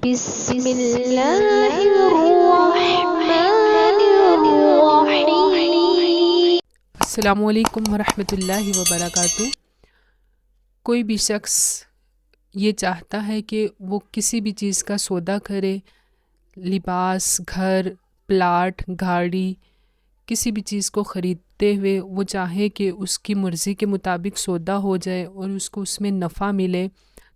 بسم اللہ الرحمن الرحیم۔ السلام علیکم ورحمۃ اللہ وبرکاتہ۔ کوئی بھی شخص یہ چاہتا ہے کہ وہ کسی بھی چیز کا سودا کرے، لباس، گھر، پلاٹ، گاڑی، کسی بھی چیز کو خریدتے ہوئے وہ چاہے کہ اس کی مرضی کے مطابق سودا ہو جائے اور اس کو اس میں نفع ملے،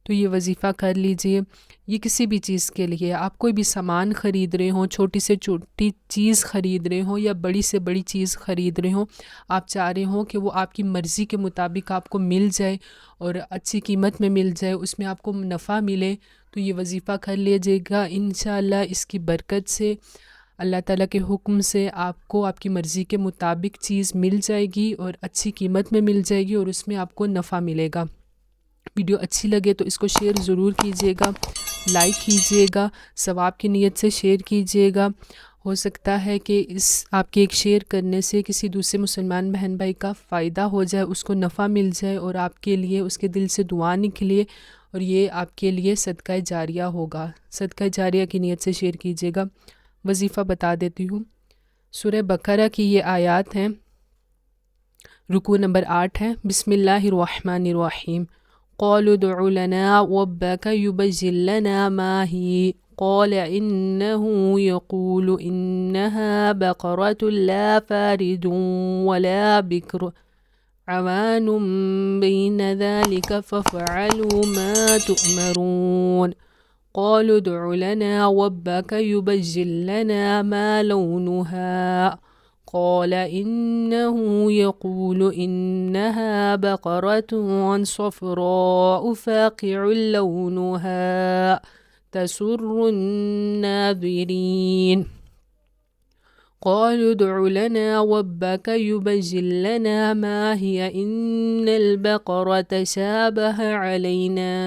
تو یہ وظیفہ کر لیجئے۔ یہ کسی بھی چیز کے لیے، آپ کوئی بھی سامان خرید رہے ہوں، چھوٹی سے چھوٹی چیز خرید رہے ہوں یا بڑی سے بڑی چیز خرید رہے ہوں، آپ چاہ رہے ہوں کہ وہ آپ کی مرضی کے مطابق آپ کو مل جائے اور اچھی قیمت میں مل جائے، اس میں آپ کو نفع ملے، تو یہ وظیفہ کر لیجیے گا۔ انشاءاللہ اس کی برکت سے، اللہ تعالیٰ کے حکم سے آپ کو آپ کی مرضی کے مطابق چیز مل جائے گی اور اچھی قیمت میں مل جائے گی اور اس میں آپ کو نفع ملے گا۔ ویڈیو اچھی لگے تو اس کو شیئر ضرور کیجیے گا، لائک کیجیے گا، ثواب کی نیت سے شیئر کیجیے گا۔ ہو سکتا ہے کہ آپ کے ایک شیئر کرنے سے کسی دوسرے مسلمان بہن بھائی کا فائدہ ہو جائے، اس کو نفع مل جائے اور آپ کے لیے اس کے دل سے دعا نکلے اور یہ آپ کے لیے صدقہ جاریہ ہوگا۔ صدقہ جاریہ کی نیت سے شیئر کیجیے گا۔ وظیفہ بتا دیتی ہوں۔ سورہ بقرہ کی یہ آیات ہیں، رکوع نمبر 8 ہے۔ بسم اللہ الرحمن الرحیم۔ قالوا ادع لنا ربك يبين لنا ما هي قال إنه يقول إنها بقرة لا فارض ولا بكر عوان بين ذلك فافعلوا ما تؤمرون قالوا ادع لنا ربك يبين لنا ما لونها قال إنه يقول إنها بقرة صفراء فاقع لونها تسر الناظرين قالوا ادع لنا ربك يبين لنا ما هي إن البقرة شابه علينا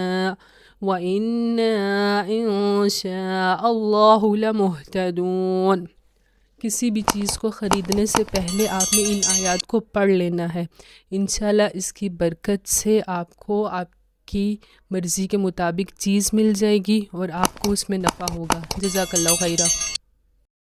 وإنا إن شاء الله لمهتدون۔ کسی بھی چیز کو خریدنے سے پہلے آپ نے ان آیات کو پڑھ لینا ہے۔ انشاءاللہ اس کی برکت سے آپ کو آپ کی مرضی کے مطابق چیز مل جائے گی اور آپ کو اس میں نفع ہوگا۔ جزاک اللہ خیرہ۔